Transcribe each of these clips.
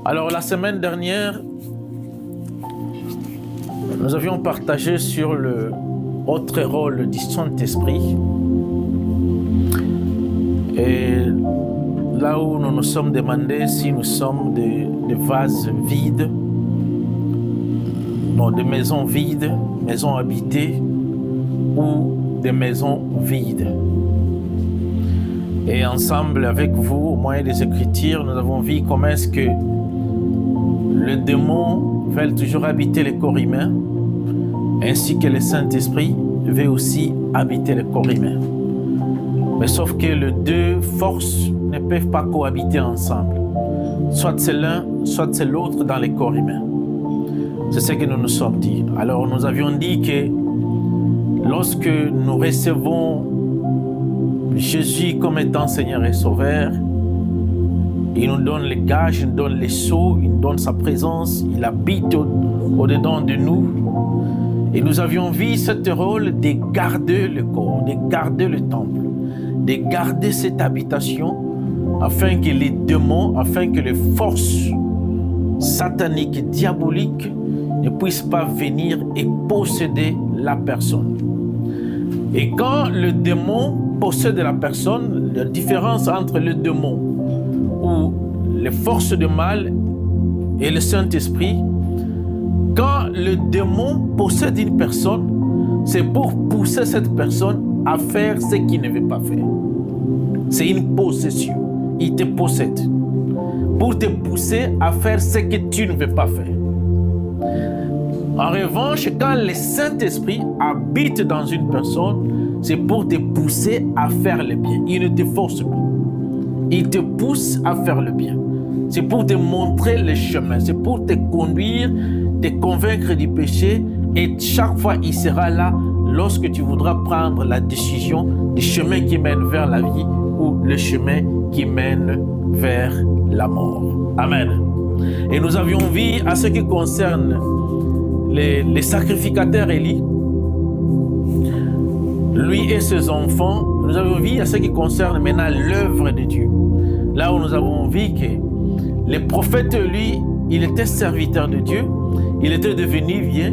Alors, la semaine dernière, nous avions partagé sur le autre rôle du Saint-Esprit. Et là où nous nous sommes demandé si nous sommes des vases vides, non, des maisons vides, maisons habitées, ou des maisons vides. Et ensemble avec vous, au moyen des Écritures, nous avons vu comment est-ce que le démon veut toujours habiter les corps humains, ainsi que le Saint-Esprit veut aussi habiter les corps humains. Mais sauf que les deux forces ne peuvent pas cohabiter ensemble. Soit c'est l'un, soit c'est l'autre dans les corps humains. C'est ce que nous nous sommes dit. Alors nous avions dit que lorsque nous recevons Jésus comme étant Seigneur et Sauveur, il nous donne les gages, il nous donne les sceaux, il nous donne sa présence, il habite au-dedans de nous. Et nous avions vu ce rôle de garder le corps, de garder le temple, de garder cette habitation afin que les démons, afin que les forces sataniques, diaboliques ne puissent pas venir et posséder la personne. Et quand le démon possède la personne, la différence entre le démon ou les forces de mal et le Saint-Esprit, quand le démon possède une personne, c'est pour pousser cette personne à faire ce qu'il ne veut pas faire. C'est une possession. Il te possède pour te pousser à faire ce que tu ne veux pas faire. En revanche, quand le Saint-Esprit habite dans une personne, c'est pour te pousser à faire le bien. Il ne te force pas. Il te pousse à faire le bien. C'est pour te montrer le chemin. C'est pour te conduire, te convaincre du péché. Et chaque fois, il sera là lorsque tu voudras prendre la décision du chemin qui mène vers la vie ou le chemin qui mène vers la mort. Amen. Et nous avions vu à ce qui concerne les sacrificateurs Élie, lui et ses enfants, nous avons vu à ce qui concerne maintenant l'œuvre de Dieu. Là où nous avons vu que le prophète, lui, il était serviteur de Dieu, il était devenu vieux,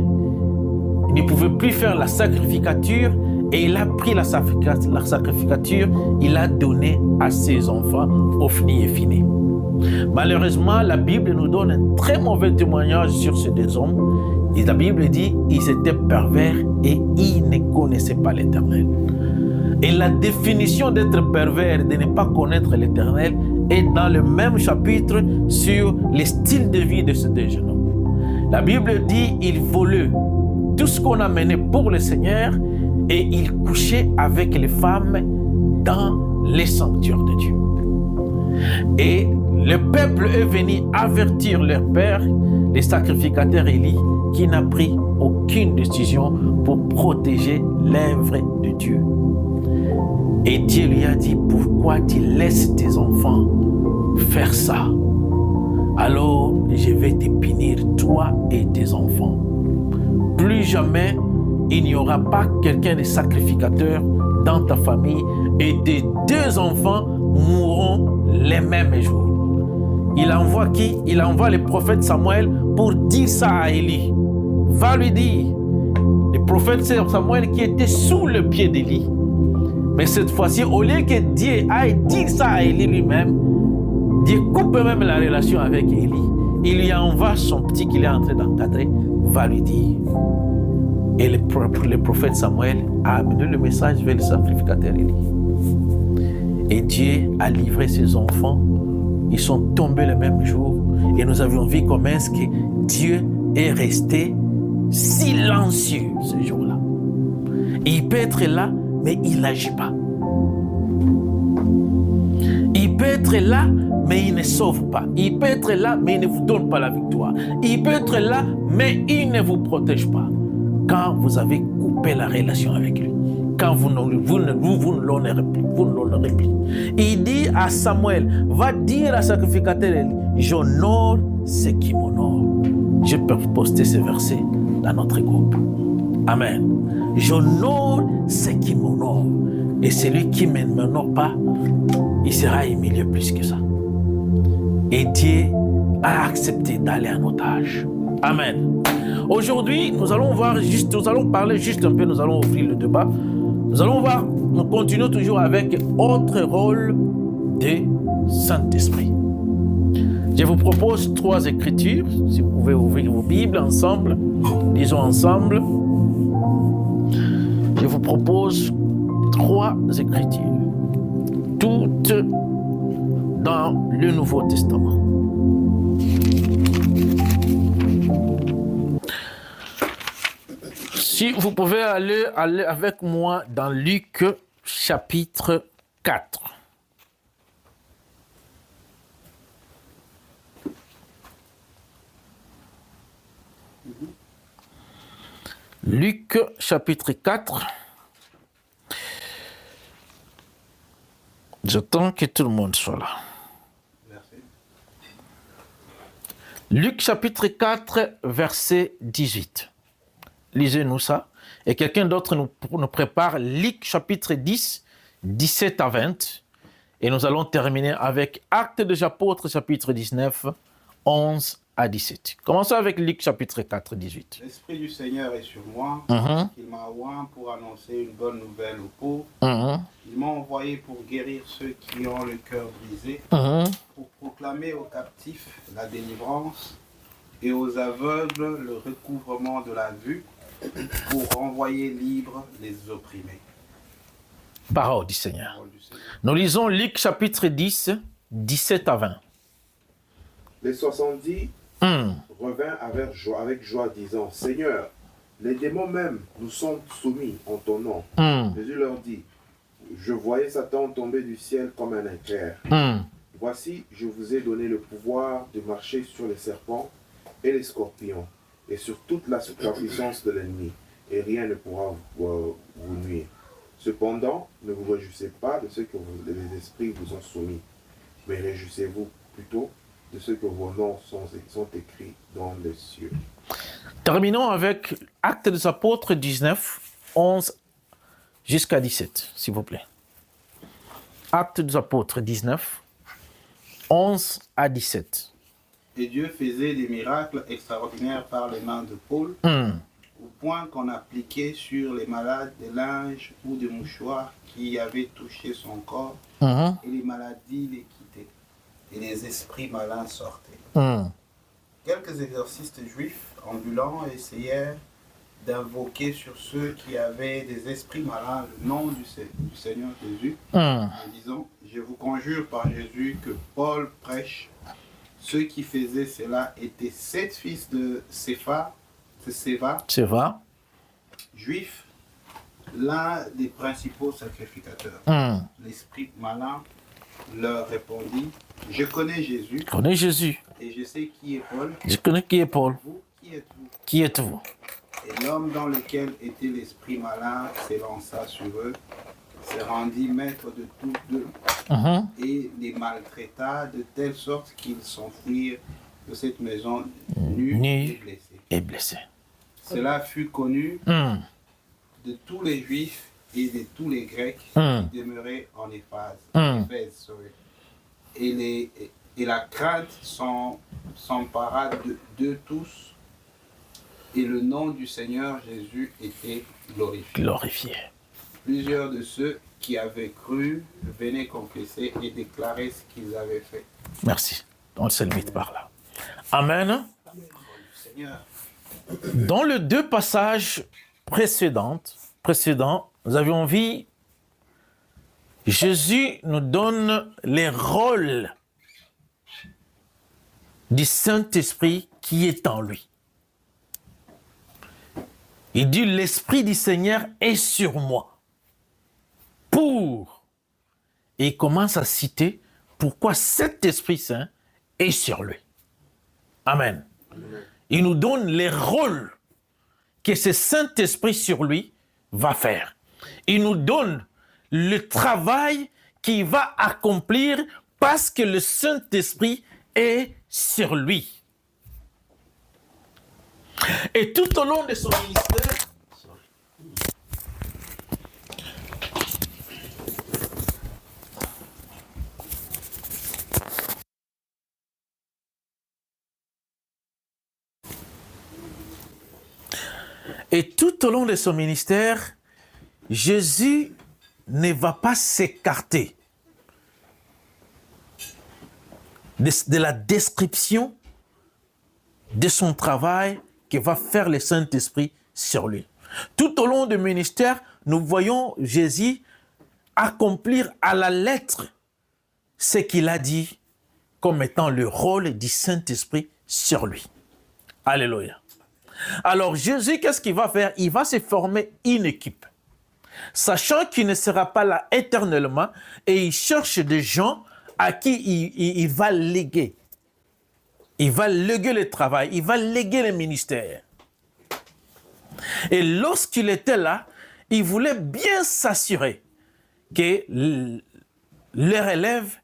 il ne pouvait plus faire la sacrificature et il a pris la sacrificature, il l'a donné à ses enfants, Ophni et Phiné. Malheureusement, la Bible nous donne un très mauvais témoignage sur ces deux hommes. Et la Bible dit qu'ils étaient pervers et ils ne connaissaient pas l'Éternel. Et la définition d'être pervers, de ne pas connaître l'Éternel, est dans le même chapitre sur le style de vie de ces deux jeunes hommes. La Bible dit qu'ils volaient tout ce qu'on a mené pour le Seigneur et ils couchaient avec les femmes dans les sanctuaires de Dieu. Et le peuple est venu avertir leur père, les sacrificateurs Élie, qui n'a pris aucune décision pour protéger l'œuvre de Dieu. Et Dieu lui a dit, pourquoi tu laisses tes enfants faire ça? Alors je vais te punir, toi et tes enfants. Plus jamais il n'y aura pas quelqu'un de sacrificateur dans ta famille et tes deux enfants mourront les mêmes jours. Il envoie qui? Il envoie le prophète Samuel pour dire ça à Élie. Va lui dire. Le prophète Samuel qui était sous le pied d'Élie. Mais cette fois-ci, au lieu que Dieu aille dire ça à Élie lui-même, Dieu coupe même la relation avec Élie. Il lui envoie son petit qu'il est en train d'encadrer. Va lui dire. Et le prophète Samuel a amené le message vers le sacrificateur Élie. Et Dieu a livré ses enfants. Ils sont tombés le même jour. Et nous avions vu comment est-ce que Dieu est resté silencieux ce jour-là. Il peut être là, mais il n'agit pas. Il peut être là, mais il ne sauve pas. Il peut être là, mais il ne vous donne pas la victoire. Il peut être là, mais il ne vous protège pas. Quand vous avez coupé la relation avec lui. Quand vous ne l'honorez plus. Il dit à Samuel, va dire à sacrificateur, j'honore ce qui m'honore. Je peux poster ce verset dans notre groupe. Amen. J'honore ce qui m'honore. Et celui qui ne m'honore pas, il sera humilié plus que ça. Et Dieu a accepté d'aller en otage. Amen. Aujourd'hui, nous allons parler juste un peu, nous allons ouvrir le débat. Nous allons voir, nous continuons toujours avec autre rôle du Saint-Esprit. Je vous propose 3 écritures, si vous pouvez ouvrir vos Bibles ensemble, lisons ensemble. Je vous propose 3 écritures, toutes dans le Nouveau Testament. Si vous pouvez aller avec moi dans Luc chapitre 4. Luc chapitre 4. J'attends que tout le monde soit là. Merci. Luc chapitre 4, verset 18. Lisez-nous ça. Et quelqu'un d'autre nous prépare Luc chapitre 10, 17 à 20. Et nous allons terminer avec Actes des Apôtres chapitre 19, 11 à 17. Commençons avec Luc chapitre 4, 18. L'Esprit du Seigneur est sur moi. Il m'a oint pour annoncer une bonne nouvelle aux pauvres. Il m'a envoyé pour guérir ceux qui ont le cœur brisé, pour proclamer aux captifs la délivrance et aux aveugles le recouvrement de la vue, pour renvoyer libres les opprimés. Parole du Seigneur. Nous lisons Luc chapitre 10, 17 à 20. Les 70 revinrent avec joie, disant, Seigneur, les démons même nous sont soumis en ton nom. Jésus leur dit, je voyais Satan tomber du ciel comme un éclair. Voici, je vous ai donné le pouvoir de marcher sur les serpents et les scorpions, et sur toute la puissance de l'ennemi, et rien ne pourra vous nuire. Cependant, ne vous réjouissez pas de ceux que les esprits vous ont soumis, mais réjouissez-vous plutôt de ceux que vos noms sont écrits dans les cieux. Terminons avec Actes des Apôtres 19, 11 jusqu'à 17, s'il vous plaît. Actes des Apôtres 19, 11 à 17. Et Dieu faisait des miracles extraordinaires par les mains de Paul, au point qu'on appliquait sur les malades des linges ou des mouchoirs qui avaient touché son corps, et les maladies les quittaient, et les esprits malins sortaient. Quelques exorcistes juifs ambulants essayèrent d'invoquer sur ceux qui avaient des esprits malins le nom du Seigneur Jésus, en disant, je vous conjure par Jésus que Paul prêche. Ceux qui faisaient cela étaient 7 fils de Séva, juifs, l'un des principaux sacrificateurs. L'esprit malin leur répondit, je connais Jésus. Et je sais qui est Paul. Je connais qui est Paul. Vous, qui êtes-vous? Qui êtes-vous? Et l'homme dans lequel était l'esprit malin s'élança sur eux, se rendit maître de tous deux, et les maltraita de telle sorte qu'ils s'enfuirent de cette maison nus et blessés. Cela fut connu de tous les Juifs et de tous les Grecs qui demeuraient en Éphèse. Et la crainte s'empara d'eux tous, et le nom du Seigneur Jésus était glorifié. Plusieurs de ceux qui avaient cru venaient confesser et déclarer ce qu'ils avaient fait. Merci. On se limite par là. Amen. Dans les 2 passages précédents, nous avions vu Jésus nous donne les rôles du Saint-Esprit qui est en lui. Il dit, l'Esprit du Seigneur est sur moi. Et il commence à citer pourquoi cet Esprit Saint est sur lui. Amen. Il nous donne les rôles que ce Saint-Esprit sur lui va faire. Il nous donne le travail qu'il va accomplir parce que le Saint-Esprit est sur lui. Et tout au long de son ministère, Et tout au long de son ministère, Jésus ne va pas s'écarter de la description de son travail que va faire le Saint-Esprit sur lui. Tout au long du ministère, nous voyons Jésus accomplir à la lettre ce qu'il a dit comme étant le rôle du Saint-Esprit sur lui. Alléluia. Alors Jésus, qu'est-ce qu'il va faire? Il va se former une équipe, sachant qu'il ne sera pas là éternellement, et il cherche des gens à qui il va léguer. Il va léguer le travail, il va léguer le ministère. Et lorsqu'il était là, il voulait bien s'assurer que leur élève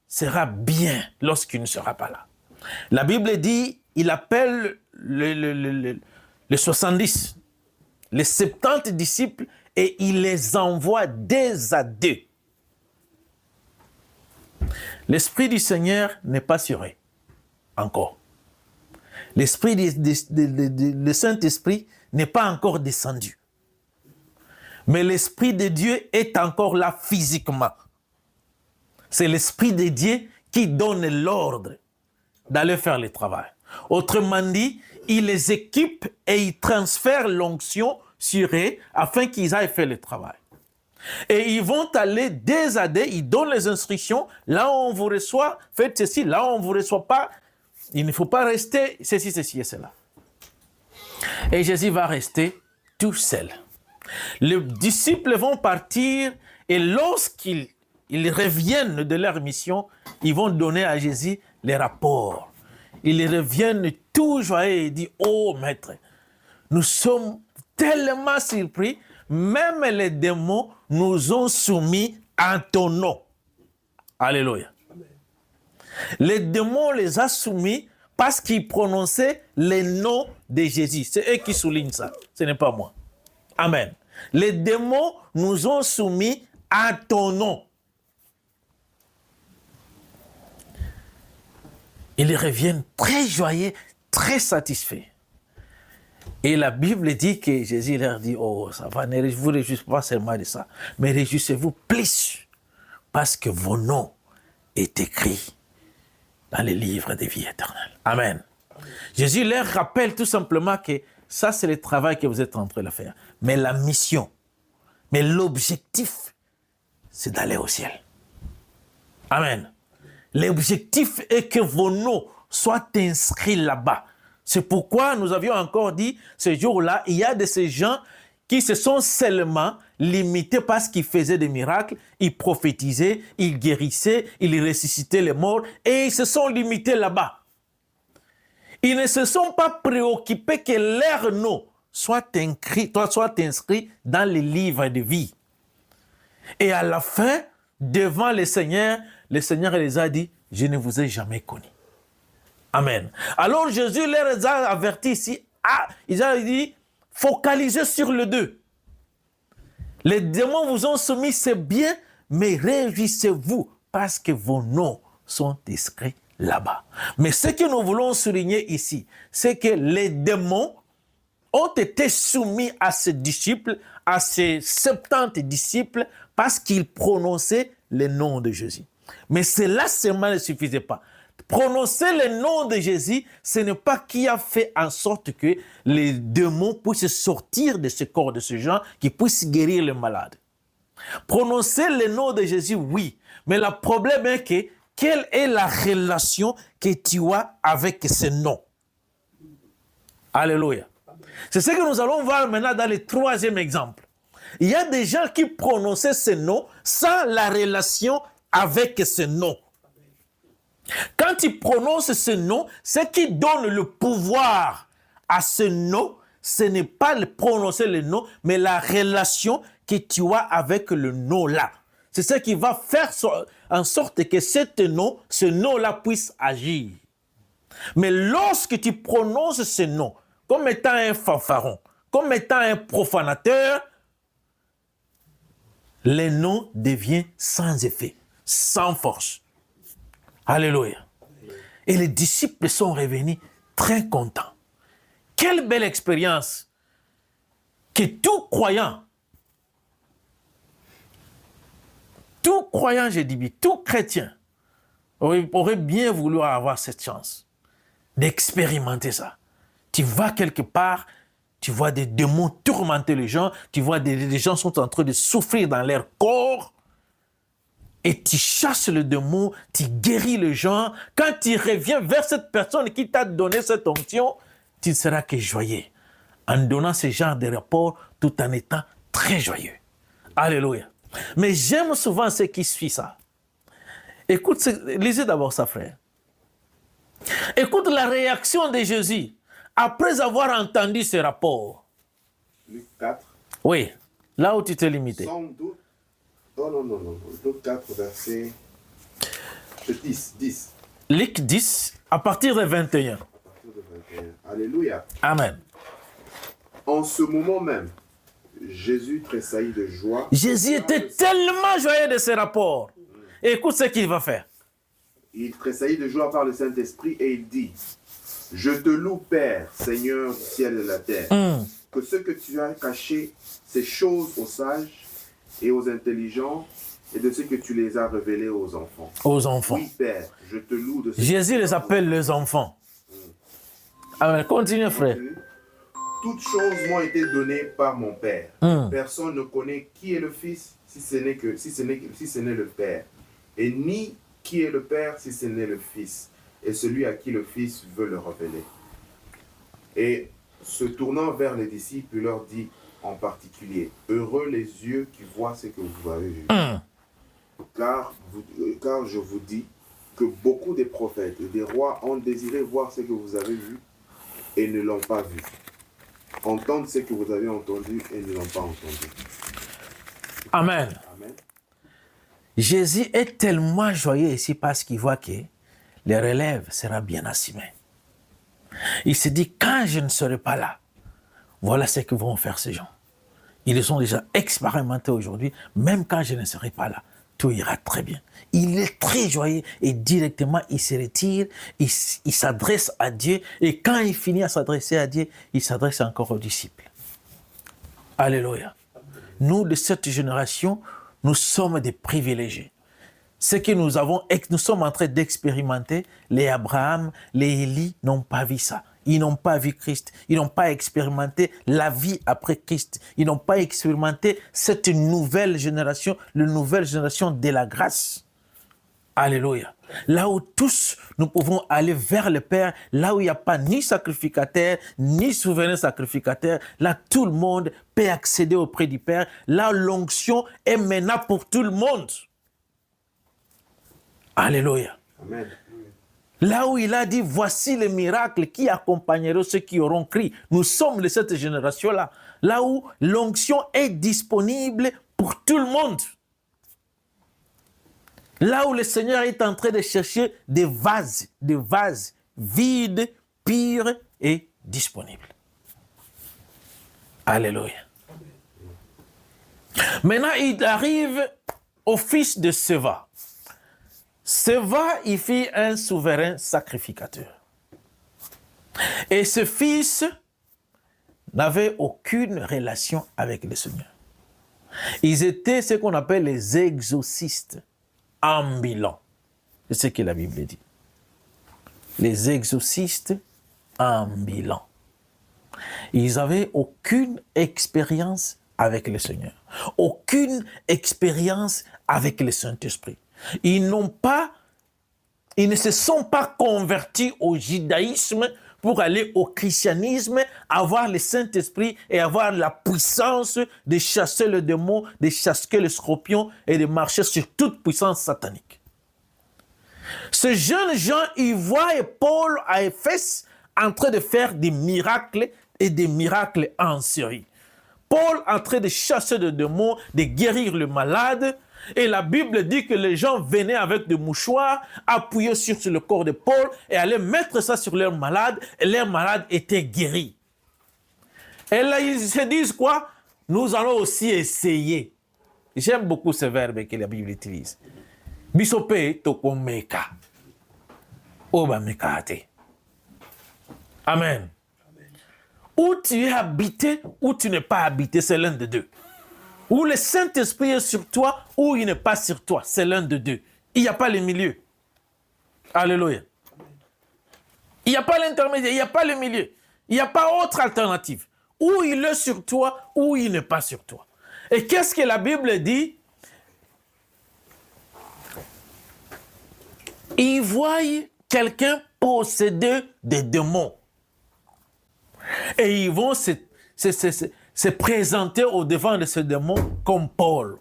sera bien lorsqu'il ne sera pas là. La Bible dit, il appelle les 70, les 70 disciples, et il les envoie deux à deux. L'Esprit du Seigneur n'est pas sur eux, encore. L'Esprit le Saint-Esprit n'est pas encore descendu. Mais l'Esprit de Dieu est encore là physiquement. C'est l'Esprit de Dieu qui donne l'ordre d'aller faire le travail. Autrement dit, il les équipe et il transfère l'onction sur eux afin qu'ils aillent faire le travail. Et ils vont aller deux à deux, ils donnent les instructions. Là où on vous reçoit, faites ceci. Là où on ne vous reçoit pas, il ne faut pas rester ceci, ceci et cela. Et Jésus va rester tout seul. Les disciples vont partir et lorsqu'ils reviennent de leur mission, ils vont donner à Jésus les rapports. Ils reviennent tout joyeux et disent, « Oh maître, nous sommes tellement surpris, même les démons nous ont soumis à ton nom. » Alléluia. Amen. Les démons les ont soumis parce qu'ils prononçaient les noms de Jésus. C'est eux qui soulignent ça, ce n'est pas moi. Amen. Les démons nous ont soumis à ton nom. Ils reviennent très joyeux, très satisfaits. Et la Bible dit que Jésus leur dit, oh, ça va, ne vous réjouissez pas seulement de ça, mais réjouissez-vous plus, parce que vos noms est écrit dans les livres de vie éternelle. Amen. Amen. Jésus leur rappelle tout simplement que ça, c'est le travail que vous êtes en train de faire. Mais la mission, mais l'objectif, c'est d'aller au ciel. Amen. L'objectif est que vos noms soient inscrits là-bas. C'est pourquoi nous avions encore dit, ce jour-là, il y a de ces gens qui se sont seulement limités parce qu'ils faisaient des miracles, ils prophétisaient, ils guérissaient, ils ressuscitaient les morts, et ils se sont limités là-bas. Ils ne se sont pas préoccupés que leur nom soit inscrit dans les livres de vie. Et à la fin, devant le Seigneur les a dit, « Je ne vous ai jamais connu. » Amen. Alors Jésus les a avertis ici, il a dit, focalisez sur le deux. Les démons vous ont soumis, c'est bien, mais réjouissez-vous parce que vos noms sont inscrits là-bas. Mais ce que nous voulons souligner ici, c'est que les démons ont été soumis à ces disciples, à ces 70 disciples, parce qu'ils prononçaient le nom de Jésus. Mais cela seulement ne suffisait pas. Prononcer le nom de Jésus, ce n'est pas qui a fait en sorte que les démons puissent sortir de ce corps de ce gens, qui puissent guérir les malades. Prononcer le nom de Jésus, oui. Mais le problème est que, quelle est la relation que tu as avec ce nom? Alléluia. C'est ce que nous allons voir maintenant dans le troisième exemple. Il y a des gens qui prononçaient ce nom sans la relation avec ce nom. Quand ils prononcent ce nom, ce qui donne le pouvoir à ce nom, ce n'est pas le prononcer le nom, mais la relation que tu as avec le nom-là. C'est ce qui va faire en sorte que ce nom-là puisse agir. Mais lorsque tu prononces ce nom comme étant un fanfaron, comme étant un profanateur, le nom devient sans effet, sans force. Alléluia. Et les disciples sont revenus très contents. Quelle belle expérience que tout croyant, je dis bien, tout chrétien aurait bien voulu avoir cette chance d'expérimenter ça. Tu vas quelque part, tu vois des démons tourmenter les gens, tu vois des gens sont en train de souffrir dans leur corps, et tu chasses le démon, tu guéris les gens. Quand tu reviens vers cette personne qui t'a donné cette onction, tu ne seras que joyeux, en donnant ce genre de rapport, tout en étant très joyeux. Alléluia. Mais j'aime souvent ce qui suit ça. Écoute, lisez d'abord ça, frère. Écoute la réaction de Jésus après avoir entendu ce rapport. Luc 4. Oui, là où tu t'es limité. Sans doute. Oh non. Luc 4, verset 10. Luc 10, à partir de 21. À partir de 21. Alléluia. Amen. En ce moment même, Jésus tressaillit de joie. Jésus était tellement joyeux de ce rapport. Et écoute ce qu'il va faire. Il tressaillit de joie par le Saint-Esprit et il dit: Je te loue, Père, Seigneur du ciel et de la terre, que ce que tu as caché, ces choses aux sages et aux intelligents, et de ce que tu les as révélés aux enfants. Aux enfants. Oui, Père, je te loue de ce Jésus les appelle les enfants. Amen. Continue, frère. Toutes choses m'ont été données par mon Père. Personne ne connaît qui est le Fils si ce n'est le Père. Et ni qui est le Père si ce n'est le Fils. Et celui à qui le Fils veut le révéler. Et se tournant vers les disciples, il leur dit en particulier: Heureux les yeux qui voient ce que vous avez vu. Car je vous dis que beaucoup des prophètes et des rois ont désiré voir ce que vous avez vu et ne l'ont pas vu. Entendre ce que vous avez entendu et ne l'ont pas entendu. Amen. Amen. Jésus est tellement joyeux ici parce qu'il voit que le relève sera bien assumé. Il se dit, quand je ne serai pas là, voilà ce que vont faire ces gens. Ils sont déjà expérimentés aujourd'hui, même quand je ne serai pas là, tout ira très bien. Il est très joyeux et directement il se retire, il s'adresse à Dieu et quand il finit à s'adresser à Dieu, il s'adresse encore aux disciples. Alléluia. Nous, de cette génération, nous sommes des privilégiés. Ce que nous sommes en train d'expérimenter, les Abraham, les Élie n'ont pas vu ça. Ils n'ont pas vu Christ. Ils n'ont pas expérimenté la vie après Christ. Ils n'ont pas expérimenté cette nouvelle génération, la nouvelle génération de la grâce. Alléluia. Là où tous nous pouvons aller vers le Père, là où il n'y a pas ni sacrificateur, ni souverain sacrificateur, là tout le monde peut accéder auprès du Père. Là l'onction est maintenant pour tout le monde. Alléluia. Amen. Là où il a dit, voici les miracles qui accompagneront ceux qui auront cru. Nous sommes de cette génération-là. Là où l'onction est disponible pour tout le monde. Là où le Seigneur est en train de chercher des vases vides, purs et disponibles. Alléluia. Maintenant, il arrive au fils de Seva. Seva, il fit un souverain sacrificateur. Et ce fils n'avait aucune relation avec le Seigneur. Ils étaient ce qu'on appelle les exorcistes ambulants. C'est ce que la Bible dit. Les exorcistes ambulants. Ils n'avaient aucune expérience avec le Seigneur. Aucune expérience avec le Saint-Esprit. Ils ne se sont pas convertis au judaïsme pour aller au christianisme, avoir le Saint-Esprit et avoir la puissance de chasser le démon, de chasser le scorpion et de marcher sur toute puissance satanique. Ce jeune Jean, il voit Paul à Éphèse en train de faire des miracles et des miracles en série. Paul en train de chasser le démon, de guérir le malade. Et la Bible dit que les gens venaient avec des mouchoirs, appuyer sur le corps de Paul et allaient mettre ça sur leurs malades, et leurs malades étaient guéris. Et là, ils se disent quoi? Nous allons aussi essayer. J'aime beaucoup ce verbe que la Bible utilise. Bisope tokomeka. Oba mekate. Amen. Ou tu es habité, ou tu n'es pas habité, c'est l'un de deux. Ou le Saint-Esprit est sur toi, ou il n'est pas sur toi, c'est l'un de deux. Il n'y a pas le milieu. Alléluia. Il n'y a pas l'intermédiaire, il n'y a pas le milieu. Il n'y a pas autre alternative. Ou il est sur toi, ou il n'est pas sur toi. Et qu'est-ce que la Bible dit? Ils voient quelqu'un posséder des démons. Et ils vont se présenter au devant de ce démon comme Paul.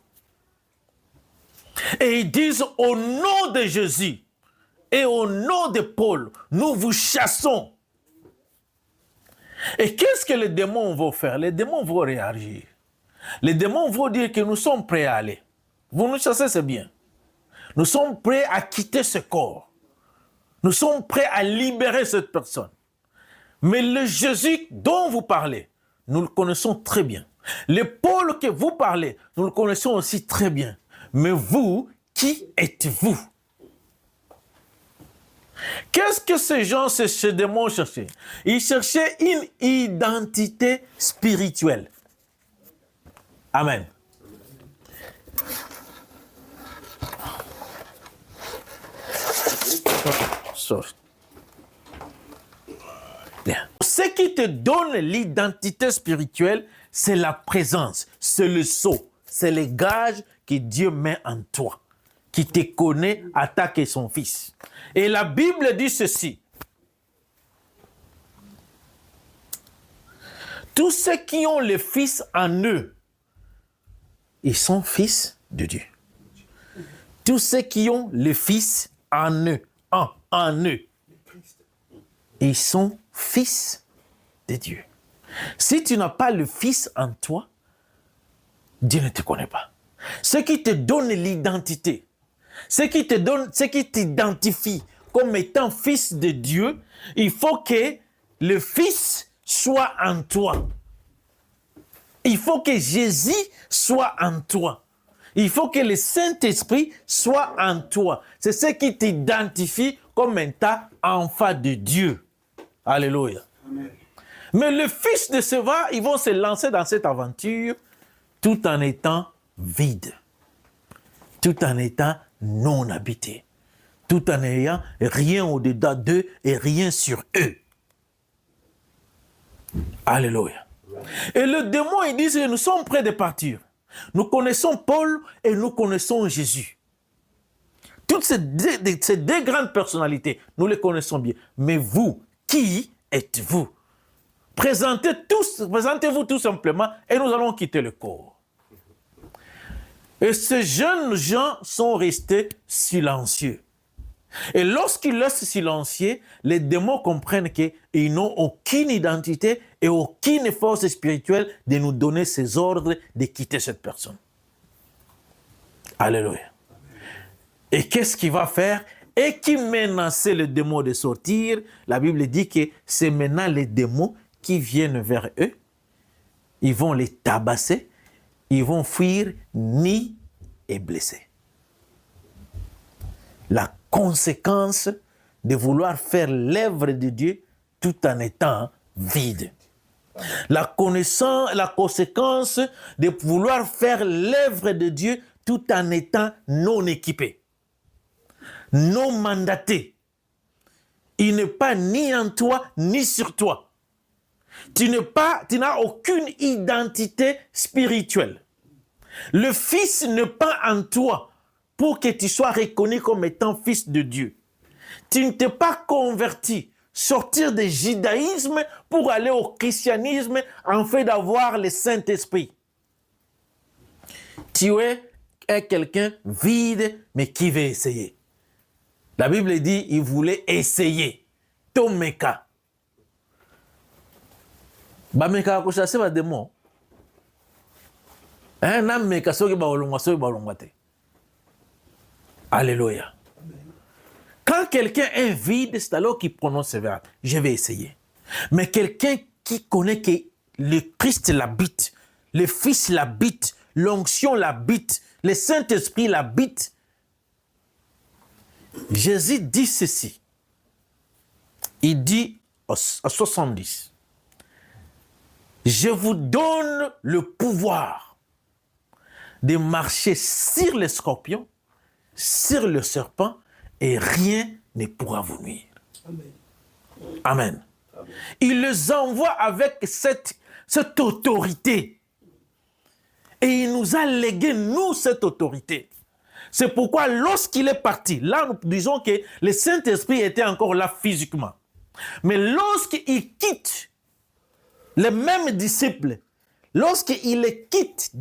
Et ils disent au nom de Jésus et au nom de Paul, nous vous chassons. Et qu'est-ce que les démons vont faire? Les démons vont réagir. Les démons vont dire que nous sommes prêts à aller. Vous nous chassez, c'est bien. Nous sommes prêts à quitter ce corps. Nous sommes prêts à libérer cette personne. Mais le Jésus dont vous parlez, nous le connaissons très bien. Le Paul que vous parlez, nous le connaissons aussi très bien. Mais vous, qui êtes-vous? Qu'est-ce que ces gens, ces démons cherchaient? Ils cherchaient une identité spirituelle. Amen. Bien. Ce qui te donne l'identité spirituelle, c'est la présence, c'est le sceau, c'est le gage que Dieu met en toi, qui te connaît, attaque son Fils. Et la Bible dit ceci. Tous ceux qui ont le Fils en eux, ils sont fils de Dieu. Tous ceux qui ont le Fils en eux, en eux, ils sont fils de Dieu. Si tu n'as pas le Fils en toi, Dieu ne te connaît pas. Ce qui te donne l'identité, ce qui t'identifie comme étant fils de Dieu, il faut que le Fils soit en toi. Il faut que Jésus soit en toi. Il faut que le Saint-Esprit soit en toi. C'est ce qui t'identifie comme étant enfant de Dieu. Alléluia. Amen. Mais le Fils de Séva, ils vont se lancer dans cette aventure tout en étant vides, tout en étant non habités, tout en n'ayant rien au-dedans d'eux et rien sur eux. Alléluia. Et le démon, il dit que nous sommes prêts de partir. Nous connaissons Paul et nous connaissons Jésus. Toutes ces deux grandes personnalités, nous les connaissons bien. Mais vous, qui êtes-vous? Présentez-vous tout simplement et nous allons quitter le corps. Et ces jeunes gens sont restés silencieux. Et lorsqu'ils restent silencieux, les démons comprennent qu'ils n'ont aucune identité et aucune force spirituelle de nous donner ces ordres de quitter cette personne. Alléluia. Et qu'est-ce qu'il va faire? Et qui menaçait le démon de sortir? La Bible dit que c'est maintenant les démons qui viennent vers eux. Ils vont les tabasser. Ils vont fuir nus et blessés. La conséquence de vouloir faire l'œuvre de Dieu tout en étant vide. La conséquence de vouloir faire l'œuvre de Dieu tout en étant non équipé, non mandaté. Il n'est pas ni en toi, ni sur toi. Tu n'as aucune identité spirituelle. Le Fils n'est pas en toi pour que tu sois reconnu comme étant fils de Dieu. Tu ne t'es pas converti, sortir du judaïsme pour aller au christianisme en fait d'avoir le Saint-Esprit. Tu es quelqu'un vide, mais qui veut essayer. La Bible dit, il voulait essayer. Tomeka. Bameka ko chasser ba démon. Na meka soki ba olongwa soki ba olongwa te. Alléluia. Quand quelqu'un est vide, c'est alors qu'il prononce ce verbe. Je vais essayer. Mais quelqu'un qui connaît que le Christ l'habite, le Fils l'habite, l'onction l'habite, le Saint-Esprit l'habite. Jésus dit ceci. Il dit à 70. je vous donne le pouvoir de marcher sur les scorpions, sur le serpent, et rien ne pourra vous nuire. Amen. Amen. Amen. Il les envoie avec cette autorité. Et il nous a légué, nous, cette autorité. C'est pourquoi lorsqu'il est parti, là nous disons que le Saint-Esprit était encore là physiquement. Mais lorsqu'il quitte les mêmes disciples, lorsqu'il les quitte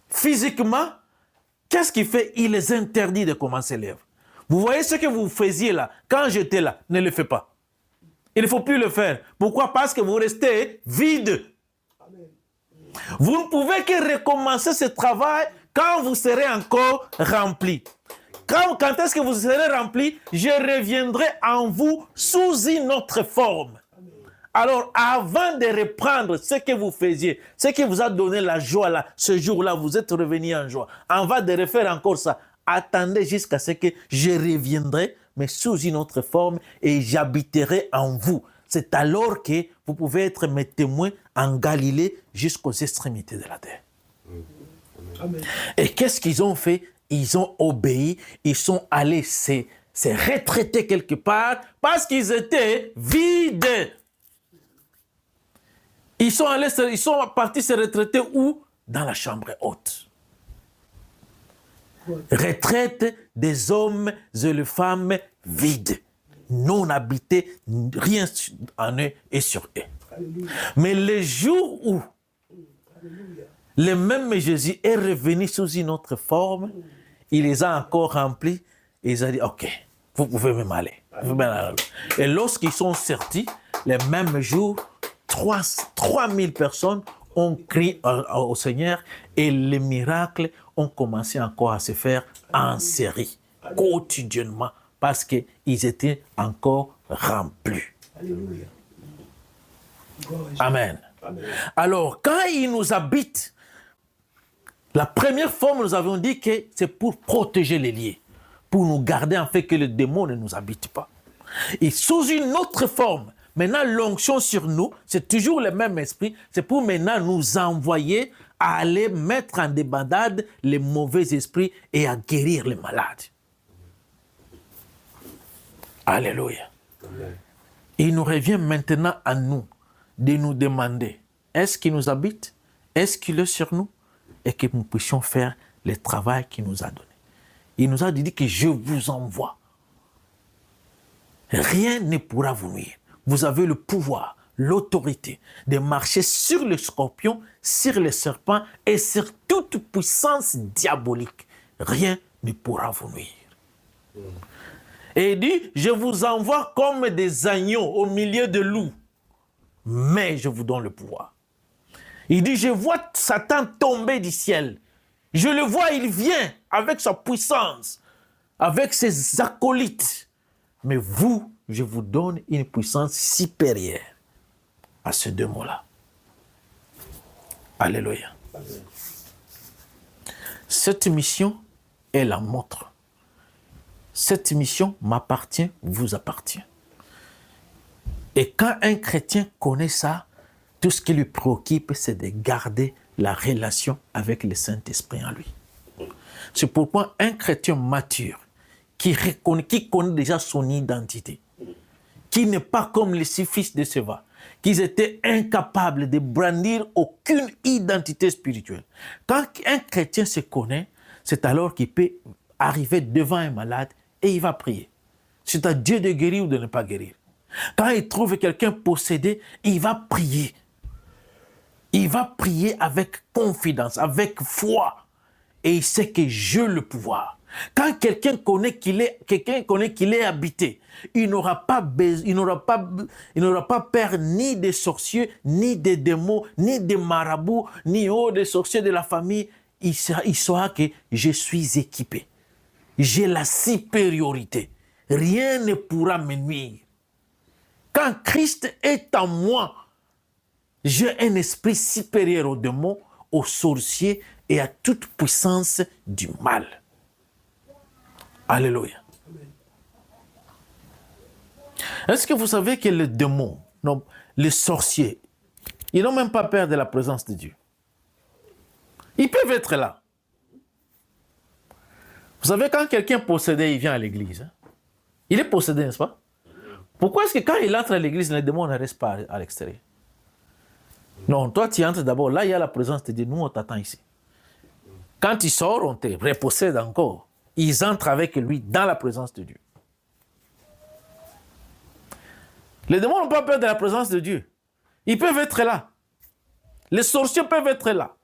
physiquement, qu'est-ce qu'il fait? Il les interdit de commencer l'œuvre. Vous voyez ce que vous faisiez là, quand j'étais là, ne le faites pas. Il ne faut plus le faire. Pourquoi? Parce que vous restez vide. Vous ne pouvez que recommencer ce travail quand vous serez encore rempli. Quand est-ce que vous serez rempli? Je reviendrai en vous sous une autre forme. Alors, avant de reprendre ce que vous faisiez, ce qui vous a donné la joie là, ce jour-là, vous êtes revenu en joie. Avant de refaire encore ça, attendez jusqu'à ce que je reviendrai, mais sous une autre forme, et j'habiterai en vous. C'est alors que vous pouvez être mes témoins en Galilée jusqu'aux extrémités de la terre. Amen. Et qu'est-ce qu'ils ont fait? Ils ont obéi, ils sont allés se retraiter quelque part parce qu'ils étaient vides. Ils sont partis se retraiter où? Dans la chambre haute. Retraite des hommes et les femmes vides, non habités, rien en eux et sur eux. Alléluia. Mais le jour où le même Jésus est revenu sous une autre forme, il les a encore remplis et il a dit, ok, vous pouvez même aller. Et lorsqu'ils sont sortis, le même jour, 3000 personnes ont crié au Seigneur et les miracles ont commencé encore à se faire en série, quotidiennement, parce qu'ils étaient encore remplis. Alléluia. Amen. Amen. Alors, quand il nous habite, la première forme, nous avons dit que c'est pour protéger les liés, pour nous garder en fait que le démon ne nous habite pas. Et sous une autre forme, maintenant l'onction sur nous, c'est toujours le même esprit, c'est pour maintenant nous envoyer à aller mettre en débandade les mauvais esprits et à guérir les malades. Alléluia. Amen. Il nous revient maintenant à nous de nous demander, est-ce qu'il nous habite? Est-ce qu'il est sur nous? Et que nous puissions faire le travail qu'il nous a donné. Il nous a dit que je vous envoie. Rien ne pourra vous nuire. Vous avez le pouvoir, l'autorité de marcher sur le scorpion, sur le serpent et sur toute puissance diabolique. Rien ne pourra vous nuire. Et il dit, je vous envoie comme des agneaux au milieu de loups, mais je vous donne le pouvoir. Il dit, je vois Satan tomber du ciel. Je le vois, il vient avec sa puissance, avec ses acolytes. Mais vous, je vous donne une puissance supérieure à ces deux mots-là. Alléluia. Amen. Cette mission est la montre. Cette mission m'appartient, vous appartient. Et quand un chrétien connaît ça, tout ce qui lui préoccupe, c'est de garder la relation avec le Saint-Esprit en lui. C'est pourquoi un chrétien mature, qui connaît déjà son identité, qui n'est pas comme les 6 fils de Séva, qui étaient incapables de brandir aucune identité spirituelle. Quand un chrétien se connaît, c'est alors qu'il peut arriver devant un malade et il va prier. C'est à Dieu de guérir ou de ne pas guérir. Quand il trouve quelqu'un possédé, il va prier. Il va prier avec confidence, avec foi. Et il sait que j'ai le pouvoir. Quand quelqu'un connaît qu'il est habité, il n'aura pas peur ni des sorciers, ni des démons, ni des marabouts, ni des sorciers de la famille. Il saura que je suis équipé. J'ai la supériorité. Rien ne pourra me nuire. Quand Christ est en moi, j'ai un esprit supérieur aux démons, aux sorciers et à toute puissance du mal. Alléluia. Est-ce que vous savez que les démons, non, les sorciers, Ils n'ont même pas peur de la présence de Dieu. Ils peuvent être là. Vous savez, quand quelqu'un est possédé, il vient à l'église. Hein? Il est possédé, n'est-ce pas? Pourquoi est-ce que quand il entre à l'église, les démons ne restent pas à l'extérieur? Non, toi, tu entres d'abord. Là, il y a la présence de Dieu. Nous, on t'attend ici. Quand il sort, on te repossède encore. Ils entrent avec lui dans la présence de Dieu. Les démons n'ont pas peur de la présence de Dieu. Ils peuvent être là. Les sorciers peuvent être là.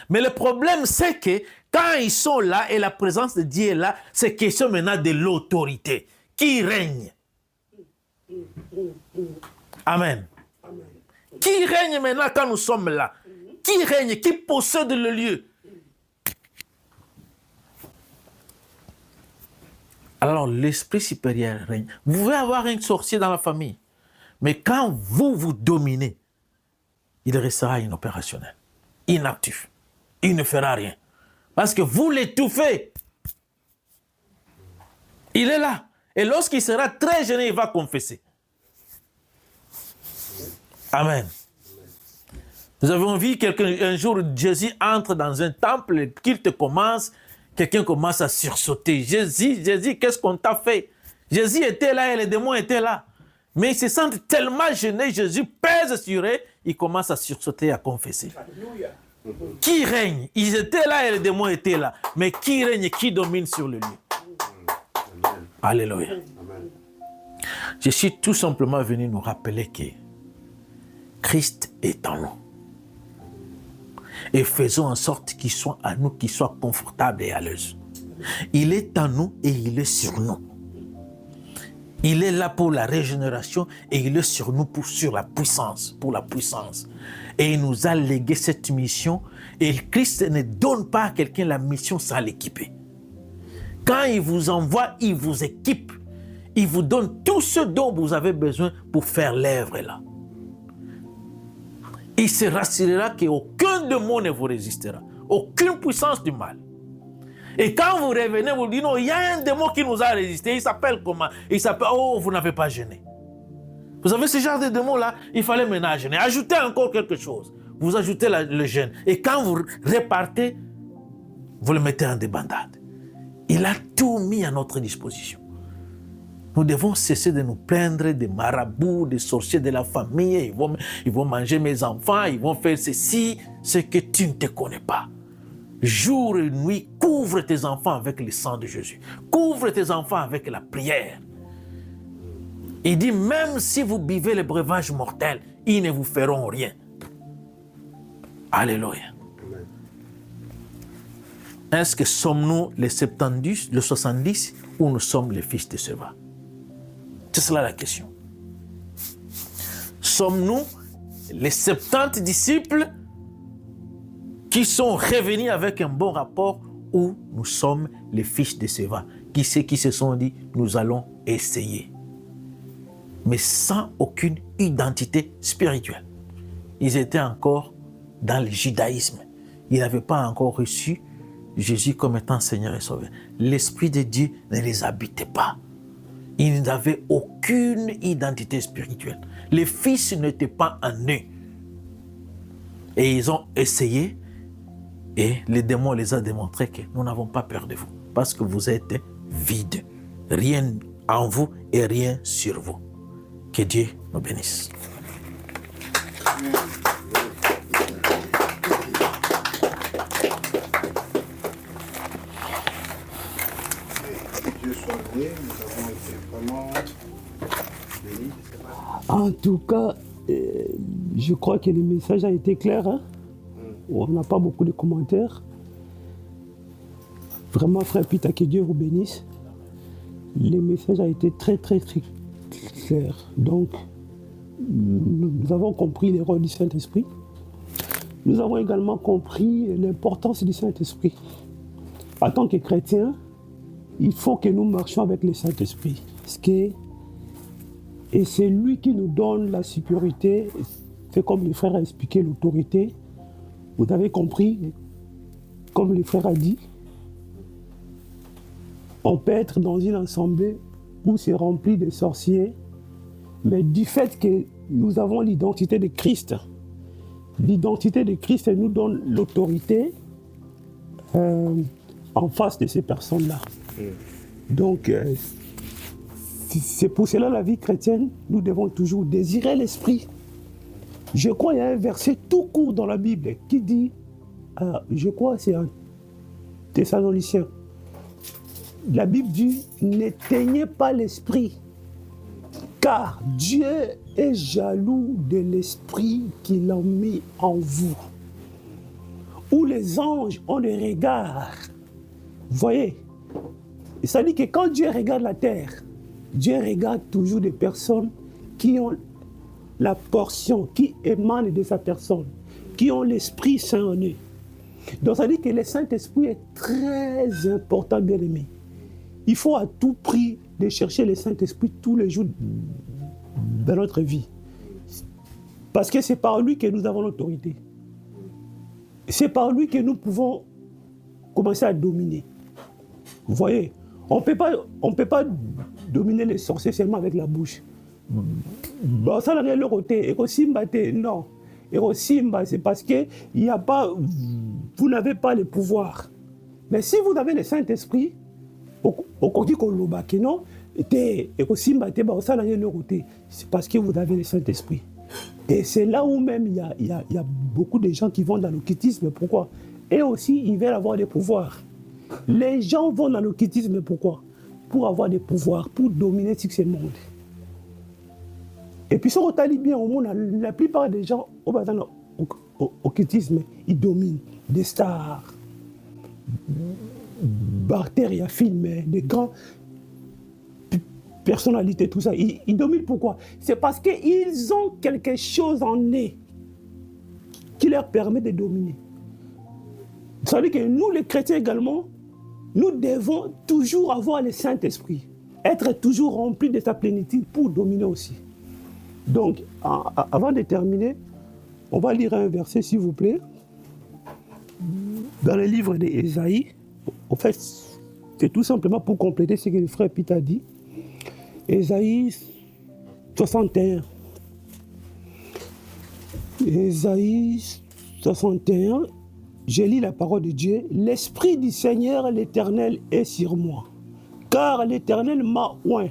Mais le problème, c'est que quand ils sont là et la présence de Dieu est là, c'est question maintenant de l'autorité qui règne. Amen. Qui règne maintenant quand nous sommes là? Qui règne? Qui possède le lieu? Alors l'esprit supérieur règne. Vous pouvez avoir un sorcier dans la famille, mais quand vous dominez, il restera inopérationnel, inactif. Il ne fera rien. Parce que vous l'étouffez. Il est là. Et lorsqu'il sera très gêné, il va confesser. Amen. Nous avons vu un jour, Jésus entre dans un temple, qu'il te commence, quelqu'un commence à sursauter. Jésus, qu'est-ce qu'on t'a fait? Jésus était là et les démons étaient là. Mais ils se sentent tellement gênés, Jésus pèse sur eux, ils commencent à sursauter, à confesser. Alléluia. Qui règne? Ils étaient là et les démons étaient là. Mais qui règne et qui domine sur le lieu? Amen. Alléluia. Amen. Je suis tout simplement venu nous rappeler que Christ est en nous. Et faisons en sorte qu'il soit à nous, qu'il soit confortable et à l'aise. Il est en nous et il est sur nous. Il est là pour la régénération et il est sur nous pour la puissance. Et il nous a légué cette mission. Et Christ ne donne pas à quelqu'un la mission sans l'équiper. Quand il vous envoie, il vous équipe. Il vous donne tout ce dont vous avez besoin pour faire l'œuvre là. Il se rassurera qu'aucun démon ne vous résistera. Aucune puissance du mal. Et quand vous revenez, vous dites non, il y a un démon qui nous a résisté. Il s'appelle comment? Il s'appelle, oh, vous n'avez pas gêné. Vous savez, ce genre de démon-là, il fallait maintenant gêner. Ajoutez encore quelque chose. Vous ajoutez le gêne. Et quand vous repartez, vous le mettez en débandade. Il a tout mis à notre disposition. Nous devons cesser de nous plaindre des marabouts, des sorciers de la famille. Ils vont manger mes enfants, ils vont faire ceci, ce que tu ne te connais pas. Jour et nuit, couvre tes enfants avec le sang de Jésus. Couvre tes enfants avec la prière. Il dit, même si vous buvez les breuvages mortels, ils ne vous feront rien. Alléluia. Est-ce que sommes-nous les 70, les 70 ou nous sommes les fils de Séva? C'est cela la question. Sommes-nous les 70 disciples qui sont revenus avec un bon rapport ou nous sommes les fils de Séva qui se sont dit, nous allons essayer. Mais sans aucune identité spirituelle. Ils étaient encore dans le judaïsme. Ils n'avaient pas encore reçu Jésus comme étant Seigneur et Sauveur. L'Esprit de Dieu ne les habitait pas. Ils n'avaient aucune identité spirituelle. Les fils n'étaient pas en eux. Et ils ont essayé et les démons les ont démontré que nous n'avons pas peur de vous parce que vous êtes vides. Rien en vous et rien sur vous. Que Dieu nous bénisse. Dieu soit loué, nous avons été vraiment bénis. En tout cas, je crois que le message a été clair. Hein? On n'a pas beaucoup de commentaires. Vraiment, frère Peter, que Dieu vous bénisse. Le message a été très, très, très clair. Donc, nous avons compris les rôles du Saint-Esprit. Nous avons également compris l'importance du Saint-Esprit. En tant que chrétiens, il faut que nous marchions avec le Saint-Esprit. Et c'est lui qui nous donne la supériorité. C'est comme le frère a expliqué l'autorité. Vous avez compris, comme le frère a dit, on peut être dans une assemblée où c'est rempli de sorciers, mais du fait que nous avons l'identité de Christ, l'identité de Christ nous donne l'autorité en face de ces personnes-là. Donc, c'est pour cela la vie chrétienne, nous devons toujours désirer l'esprit. Je crois qu'il y a un verset tout court dans la Bible qui dit, je crois que c'est un Thessaloniciens. La Bible dit, n'éteignez pas l'esprit, car Dieu est jaloux de l'esprit qu'il a mis en vous. Où les anges ont des regards. Vous voyez, ça dit que quand Dieu regarde la terre, Dieu regarde toujours des personnes qui ont la portion, qui émane de sa personne, qui ont l'Esprit Saint en eux. Donc ça dit que le Saint-Esprit est très important, bien aimé. Il faut à tout prix de chercher le Saint-Esprit tous les jours dans notre vie. Parce que c'est par lui que nous avons l'autorité. C'est par lui que nous pouvons commencer à dominer. Vous voyez, on ne peut pas dominer les sorciers seulement avec la bouche. Bon, ça n'a rien le côté. Et non. Et c'est parce que vous n'avez pas le pouvoir. Mais si vous avez le Saint-Esprit, c'est parce que vous avez le Saint-Esprit. Et c'est là où même il y a beaucoup de gens qui vont dans l'occultisme. Pourquoi? Et aussi, ils veulent avoir des pouvoirs. Les gens vont dans l'occultisme, pourquoi? Pour avoir des pouvoirs, pour dominer ce monde. Et puis, si on regarde bien au monde, la plupart des gens dans l'occultisme, ils dominent des stars, bactéries, films, des grands personnalités, tout ça. Ils dominent pourquoi? C'est parce qu'ils ont quelque chose en eux qui leur permet de dominer. Ça veut dire que nous, les chrétiens également, nous devons toujours avoir le Saint-Esprit, être toujours remplis de sa plénitude pour dominer aussi. Donc, avant de terminer, on va lire un verset, s'il vous plaît, dans le livre d'Ésaïe. En fait, c'est tout simplement pour compléter ce que le frère Pete a dit. Ésaïe 61. Ésaïe 61. Je lis la parole de Dieu. L'Esprit du Seigneur, l'Éternel, est sur moi. Car l'Éternel m'a oint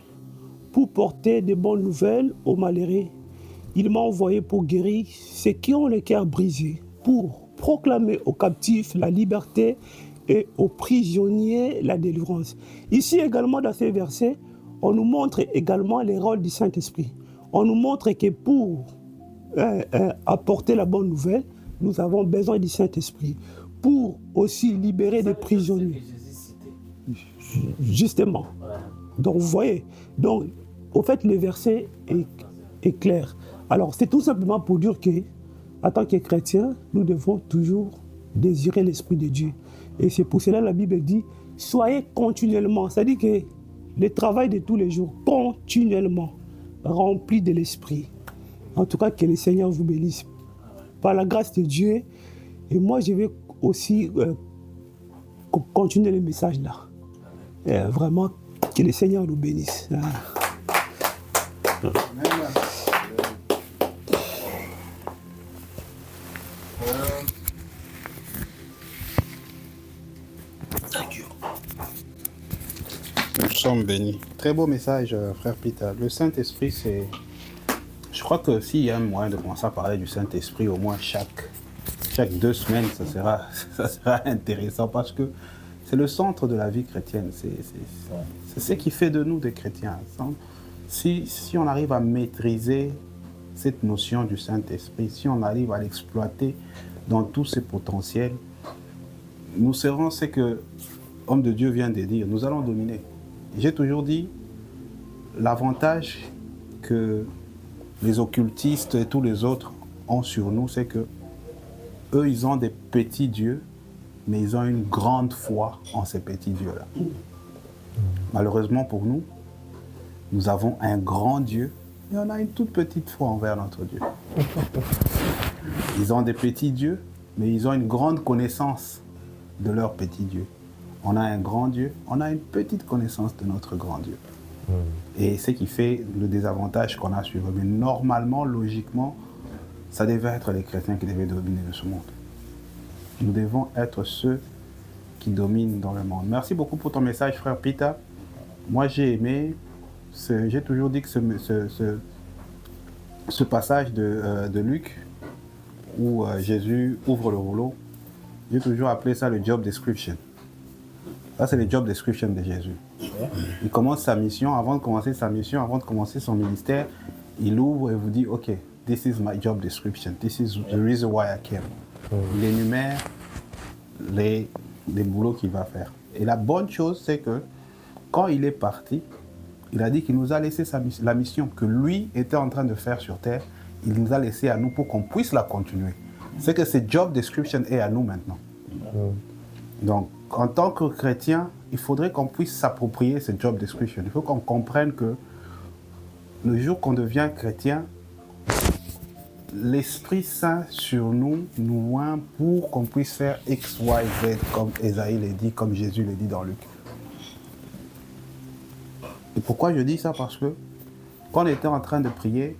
pour porter de bonnes nouvelles aux malheureux. Il m'a envoyé pour guérir ceux qui ont le cœur brisé, pour proclamer aux captifs la liberté et aux prisonniers la délivrance. Ici également, dans ces versets, on nous montre également les rôles du Saint-Esprit. On nous montre que pour apporter la bonne nouvelle, nous avons besoin du Saint-Esprit pour aussi libérer des prisonniers. Justement. Donc, vous voyez. Donc, au fait, le verset est clair. Alors, c'est tout simplement pour dire que, en tant que chrétiens, nous devons toujours désirer l'Esprit de Dieu. Et c'est pour cela que la Bible dit, soyez continuellement. C'est-à-dire que le travail de tous les jours, continuellement, rempli de l'Esprit. En tout cas, que le Seigneur vous bénisse. Par la grâce de Dieu, et moi je vais aussi continuer le message là. Vraiment, que le Seigneur nous bénisse. Nous sommes bénis. Très beau message, frère Peter. Le Saint-Esprit, c'est... Je crois que s'il y a un moyen de commencer à parler du Saint-Esprit, au moins chaque 2 semaines, ça sera intéressant parce que c'est le centre de la vie chrétienne. C'est ce qui fait de nous des chrétiens. Si on arrive à maîtriser cette notion du Saint-Esprit, si on arrive à l'exploiter dans tous ses potentiels, nous serons ce que l'homme de Dieu vient de dire, nous allons dominer. J'ai toujours dit, l'avantage que les occultistes et tous les autres ont sur nous, c'est que eux, ils ont des petits dieux, mais ils ont une grande foi en ces petits dieux-là. Malheureusement pour nous, nous avons un grand Dieu et on a une toute petite foi envers notre Dieu. Ils ont des petits dieux, mais ils ont une grande connaissance de leur petit Dieu. On a un grand Dieu, on a une petite connaissance de notre grand Dieu. Et ce qui fait le désavantage qu'on a sur eux. Mais normalement, logiquement, ça devait être les chrétiens qui devaient dominer ce monde. Nous devons être ceux qui dominent dans le monde. Merci beaucoup pour ton message, frère Peter. Moi, j'ai aimé, j'ai toujours dit que ce passage de Luc, où Jésus ouvre le rouleau, j'ai toujours appelé ça le job description. Ça, c'est le job description de Jésus. Il commence sa mission, avant de commencer sa mission, avant de commencer son ministère, il ouvre et vous dit, OK, this is my job description, this is the reason why I came. Il énumère les boulots qu'il va faire. Et la bonne chose, c'est que quand il est parti, il a dit qu'il nous a laissé la mission que lui était en train de faire sur terre, il nous a laissé à nous pour qu'on puisse la continuer. C'est que ce job description est à nous maintenant. Donc, en tant que chrétien, il faudrait qu'on puisse s'approprier ce job description. Il faut qu'on comprenne que le jour qu'on devient chrétien, l'Esprit Saint sur nous oint pour qu'on puisse faire X, Y, Z, comme Esaïe l'a dit, comme Jésus l'a dit dans Luc. Et pourquoi je dis ça? Parce que quand on était en train de prier,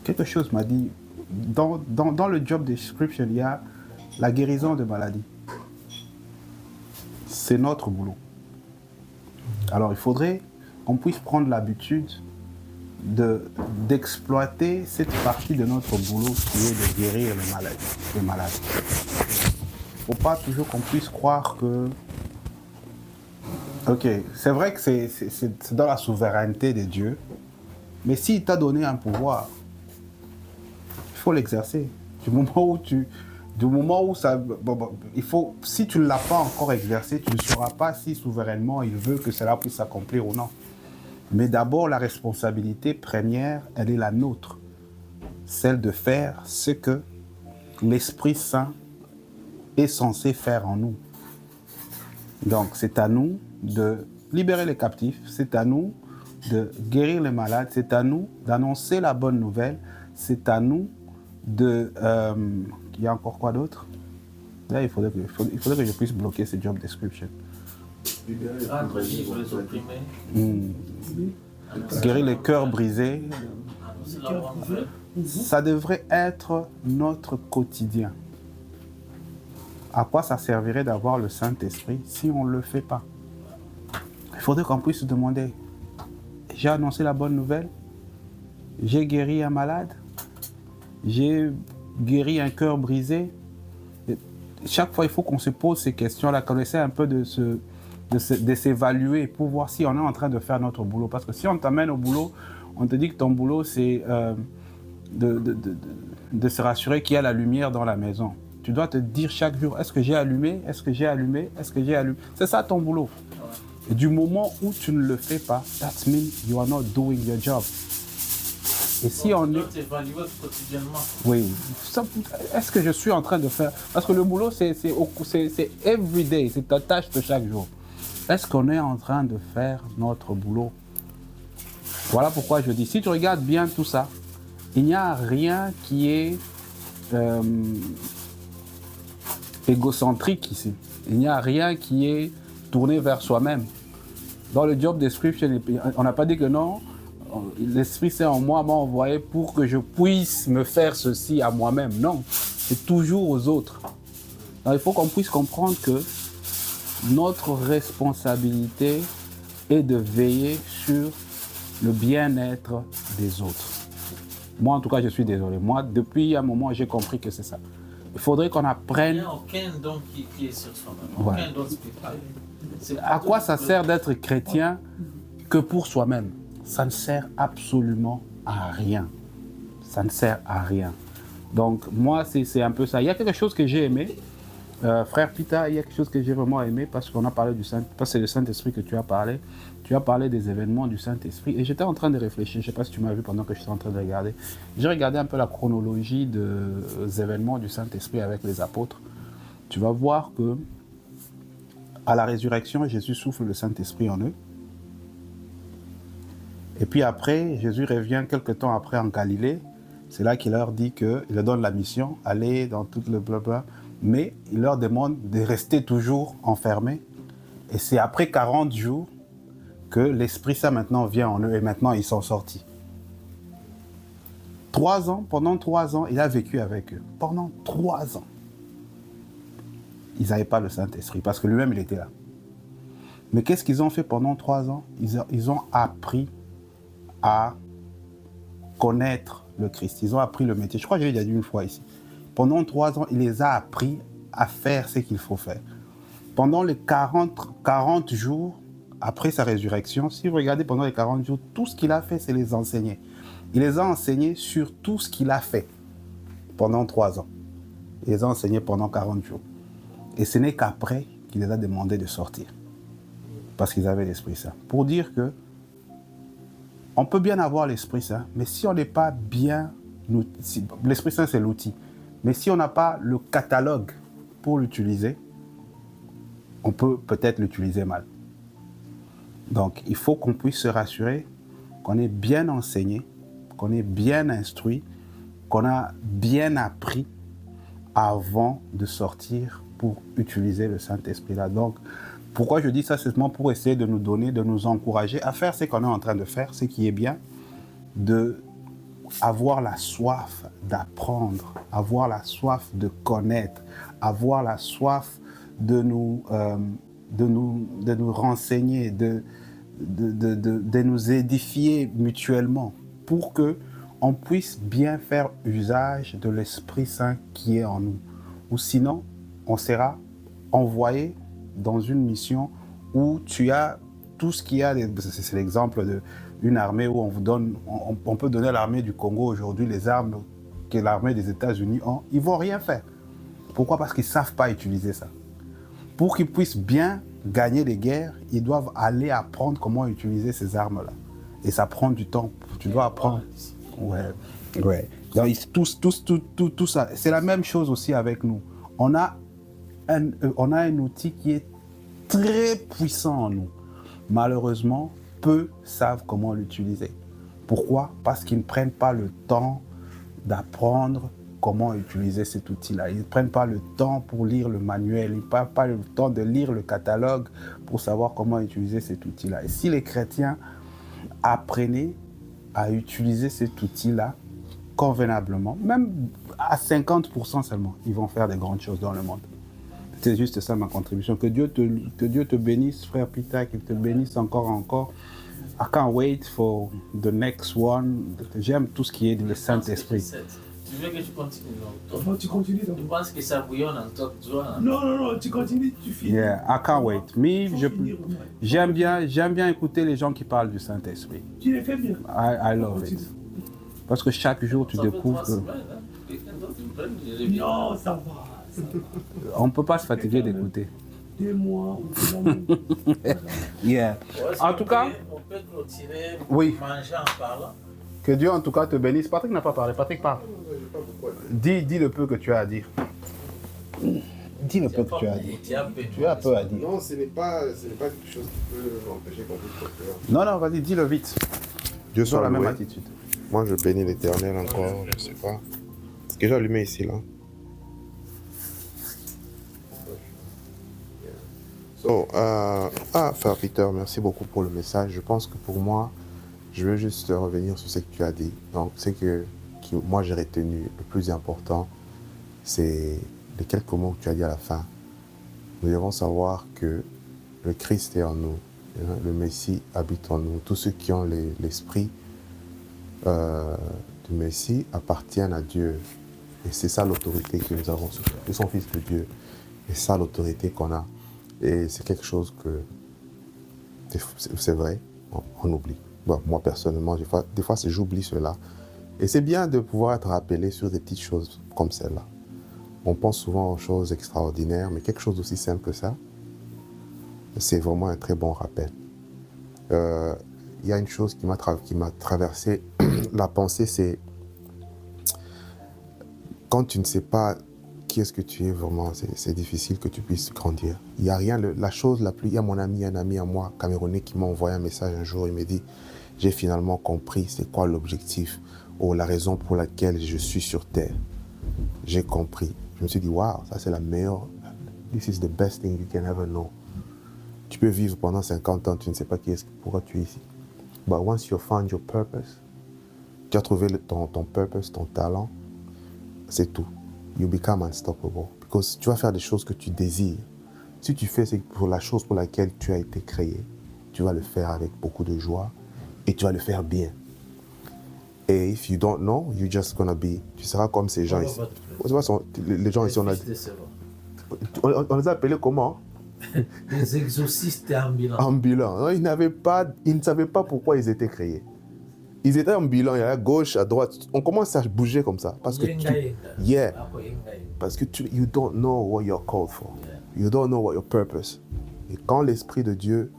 quelque chose m'a dit, dans le job description, il y a la guérison de maladies. C'est notre boulot. Alors il faudrait qu'on puisse prendre l'habitude d'exploiter cette partie de notre boulot qui est de guérir les malades. Il ne faut pas toujours qu'on puisse croire que... Ok, c'est vrai que c'est dans la souveraineté de Dieu, mais s'il t'a donné un pouvoir, il faut l'exercer. Du moment où ça... il faut, si tu ne l'as pas encore exercé, tu ne sauras pas si souverainement il veut que cela puisse s'accomplir ou non. Mais d'abord, la responsabilité première, elle est la nôtre. Celle de faire ce que l'Esprit Saint est censé faire en nous. Donc, c'est à nous de libérer les captifs, c'est à nous de guérir les malades, c'est à nous d'annoncer la bonne nouvelle, c'est à nous de... il y a encore quoi d'autre? Là, il faudrait que je puisse bloquer ce job description. Rendre libre les opprimés. Guérir les cœurs brisés. Ça devrait être notre quotidien. À quoi ça servirait d'avoir le Saint-Esprit si on ne le fait pas? Il faudrait qu'on puisse se demander, j'ai annoncé la bonne nouvelle, j'ai guéri un malade, j'ai guéri un cœur brisé. Et chaque fois, il faut qu'on se pose ces questions-là, qu'on essaie un peu de s'évaluer pour voir si on est en train de faire notre boulot. Parce que si on t'amène au boulot, on te dit que ton boulot, c'est de se rassurer qu'il y a la lumière dans la maison. Tu dois te dire chaque jour, est-ce que j'ai allumé? Est-ce que j'ai allumé? Est-ce que j'ai allumé? C'est ça ton boulot. Et du moment où tu ne le fais pas, that means you are not doing your job. Et si on est... évaluer quotidiennement. Oui. Est-ce que je suis en train de faire... Parce que le boulot, c'est every day, c'est ta tâche de chaque jour. Est-ce qu'on est en train de faire notre boulot? Voilà pourquoi je dis, si tu regardes bien tout ça, il n'y a rien qui est égocentrique ici. Il n'y a rien qui est tourné vers soi-même. Dans le job description, on n'a pas dit que non, l'Esprit Saint en moi m'a envoyé pour que je puisse me faire ceci à moi-même. Non, c'est toujours aux autres. Donc, il faut qu'on puisse comprendre que notre responsabilité est de veiller sur le bien-être des autres. Moi, en tout cas, je suis désolé. Moi, depuis un moment, j'ai compris que c'est ça. Il faudrait qu'on apprenne... Il n'y a aucun don qui est sur soi-même. Ouais. Aucun don spirituel. À quoi ça sert d'être chrétien que pour soi-même? Ça ne sert absolument à rien. Ça ne sert à rien. Donc, moi, c'est un peu ça. Il y a quelque chose que j'ai aimé. Frère Peter, il y a quelque chose que j'ai vraiment aimé parce qu'on a parlé du Saint... Parce que c'est le Saint-Esprit que tu as parlé. Tu as parlé des événements du Saint-Esprit. Et j'étais en train de réfléchir. Je ne sais pas si tu m'as vu pendant que j'étais en train de regarder. J'ai regardé un peu la chronologie des événements du Saint-Esprit avec les apôtres. Tu vas voir que à la résurrection, Jésus souffle le Saint-Esprit en eux. Et puis après, Jésus revient quelque temps après en Galilée. C'est là qu'il leur dit qu'il leur donne la mission, aller dans tout le blabla. Mais il leur demande de rester toujours enfermés. Et c'est après 40 jours que l'Esprit Saint maintenant vient en eux et maintenant ils sont sortis. 3 ans, pendant 3 ans, il a vécu avec eux. Pendant 3 ans. Ils n'avaient pas le Saint-Esprit parce que lui-même, il était là. Mais qu'est-ce qu'ils ont fait pendant 3 ans? Ils ont appris à connaître le Christ. Ils ont appris le métier. Je crois que je l'ai déjà dit une fois ici. Pendant 3 ans, il les a appris à faire ce qu'il faut faire. Pendant les 40 jours, après sa résurrection, si vous regardez pendant les 40 jours, tout ce qu'il a fait, c'est les enseigner. Il les a enseignés sur tout ce qu'il a fait pendant 3 ans. Il les a enseignés pendant 40 jours. Et ce n'est qu'après qu'il les a demandé de sortir. Parce qu'ils avaient l'Esprit Saint. Pour dire que on peut bien avoir l'Esprit Saint, mais si on n'est pas bien... l'Esprit Saint, c'est l'outil. Mais si on n'a pas le catalogue pour l'utiliser, on peut peut-être l'utiliser mal. Donc, il faut qu'on puisse se rassurer qu'on est bien enseigné, qu'on est bien instruit, qu'on a bien appris avant de sortir pour utiliser le Saint-Esprit là. Donc, pourquoi je dis ça? C'est seulement pour essayer de nous donner, de nous encourager à faire ce qu'on est en train de faire, ce qui est bien, de avoir la soif d'apprendre, avoir la soif de connaître, avoir la soif de nous renseigner, de nous édifier mutuellement pour que on puisse bien faire usage de l'Esprit Saint qui est en nous. Ou sinon, on sera envoyé dans une mission où tu as tout ce qu'il y a. C'est l'exemple d'une armée où on vous donne, on peut donner à l'armée du Congo aujourd'hui les armes que l'armée des États-Unis ont. Ils ne vont rien faire. Pourquoi? Parce qu'ils ne savent pas utiliser ça. Pour qu'ils puissent bien gagner les guerres, ils doivent aller apprendre comment utiliser ces armes-là. Et ça prend du temps. Tu dois apprendre. Ouais. Donc, tout ça. C'est la même chose aussi avec nous. On a un outil qui est très puissant en nous. Malheureusement, peu savent comment l'utiliser. Pourquoi? Parce qu'ils ne prennent pas le temps d'apprendre comment utiliser cet outil-là. Ils ne prennent pas le temps pour lire le manuel, ils ne prennent pas le temps de lire le catalogue pour savoir comment utiliser cet outil-là. Et si les chrétiens apprenaient à utiliser cet outil-là convenablement, même à 50% seulement, ils vont faire des grandes choses dans le monde. C'est juste ça ma contribution. Que Dieu te bénisse, frère Peter, qu'il te bénisse encore. I can't wait for the next one. J'aime tout ce qui est le Saint-Esprit. Tu veux que je continue? Non, tu continues. Tu penses que ça bouillonne en toi, tu vois? Non, tu continues, tu finis. Yeah, I can't wait. J'aime bien écouter les gens qui parlent du Saint-Esprit. Tu les fais bien. I love it. Parce que chaque jour, tu découvres que... Non, ça va. On ne peut pas se fatiguer d'écouter. 2 mois. Yeah. En tout cas... On peut clôturer, oui. Manger en parlant. Que Dieu en tout cas te bénisse. Patrick n'a pas parlé. Patrick, parle. Dis le peu que tu as à dire. Dis le peu que tu as à dire. Tu as un peu à dire. Non, ce n'est pas quelque chose qui peut empêcher qu'on puisse construire. Non, vas-y, dis-le vite. Dieu soit la loué. même attitude. Moi, je bénis l'Éternel encore, je ne sais pas. Est-ce que j'ai allumé ici, là? Frère Peter, merci beaucoup pour le message. Je pense que pour moi, je veux juste revenir sur ce que tu as dit. Donc, ce que moi j'ai retenu, le plus important, c'est les quelques mots que tu as dit à la fin. Nous devons savoir que le Christ est en nous, le Messie habite en nous. Tous ceux qui ont l'esprit du Messie appartiennent à Dieu. Et c'est ça l'autorité que nous avons. Nous sommes fils de Dieu. Et c'est ça l'autorité qu'on a. Et c'est quelque chose que, c'est vrai, on oublie. Bon, moi personnellement, des fois j'oublie cela. Et c'est bien de pouvoir être rappelé sur des petites choses comme celle-là. On pense souvent aux choses extraordinaires, mais quelque chose aussi simple que ça, c'est vraiment un très bon rappel. Il y a une chose qui m'a traversé la pensée, c'est quand tu ne sais pas qui est-ce que tu es vraiment, c'est difficile que tu puisses grandir. Il n'y a rien, la chose la plus... Il y a un ami à moi, camerounais, qui m'a envoyé un message un jour, il me dit « J'ai finalement compris c'est quoi l'objectif ou la raison pour laquelle je suis sur Terre. J'ai compris. » Je me suis dit « Waouh, ça c'est la meilleure... This is the best thing you can ever know. » Tu peux vivre pendant 50 ans, tu ne sais pas pourquoi tu es ici. But once you found your purpose, tu as trouvé ton purpose, ton talent, c'est tout. You become unstoppable. Parce que tu vas faire des choses que tu désires. Si tu fais c'est pour la chose pour laquelle tu as été créé, tu vas le faire avec beaucoup de joie et tu vas le faire bien. Et if you don't know, you're just gonna be... Tu seras comme ces gens ici. Les gens ici, on les a appelés comment? Des exorcistes ambulants. Ambulants. Non, ils ne savaient pas pourquoi ils étaient créés. Ils étaient ambulants, il y a à gauche, à droite. On commence à bouger comme ça. Parce que you don't know what you're called for. You don't know what your purpose. Et quand l'Esprit de Dieu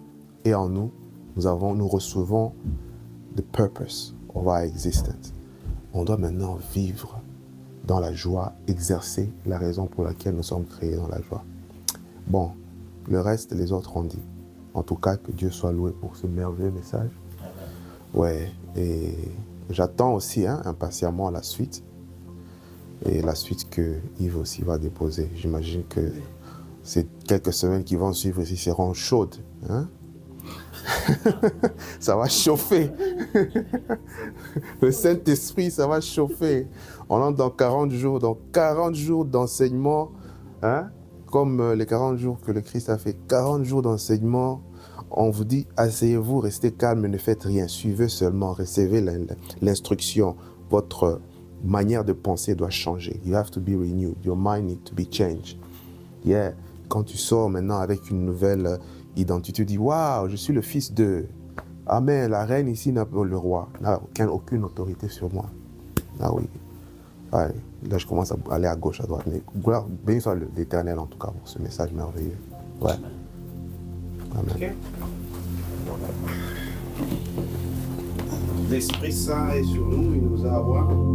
est en nous, nous recevons the purpose of our existence. On doit maintenant vivre dans la joie, exercer la raison pour laquelle nous sommes créés dans la joie. Bon, le reste, les autres ont dit. En tout cas, que Dieu soit loué pour ce merveilleux message. Ouais, et j'attends aussi impatiemment la suite. Et la suite que Yves aussi va déposer. J'imagine que ces quelques semaines qui vont suivre ici seront chaudes. Hein? Ça va chauffer. Le Saint-Esprit, ça va chauffer. On entre dans 40 jours d'enseignement, hein? Comme les 40 jours que le Christ a fait. 40 jours d'enseignement. On vous dit, asseyez-vous, restez calme, ne faites rien. Suivez seulement, recevez l'instruction. Votre manière de penser doit changer. You have to be renewed. Your mind needs to be changed. Yeah. Quand tu sors maintenant avec une nouvelle identité, tu dis, waouh, je suis le fils de... Amen, la reine ici, le roi, n'a aucune autorité sur moi. Ah oui. Ouais. Là, je commence à aller à gauche, à droite. Mais gloire, béni soit l'Éternel, en tout cas, pour ce message merveilleux. Ouais. Amen. Okay. L'Esprit Saint est sur nous, il nous a envoyé.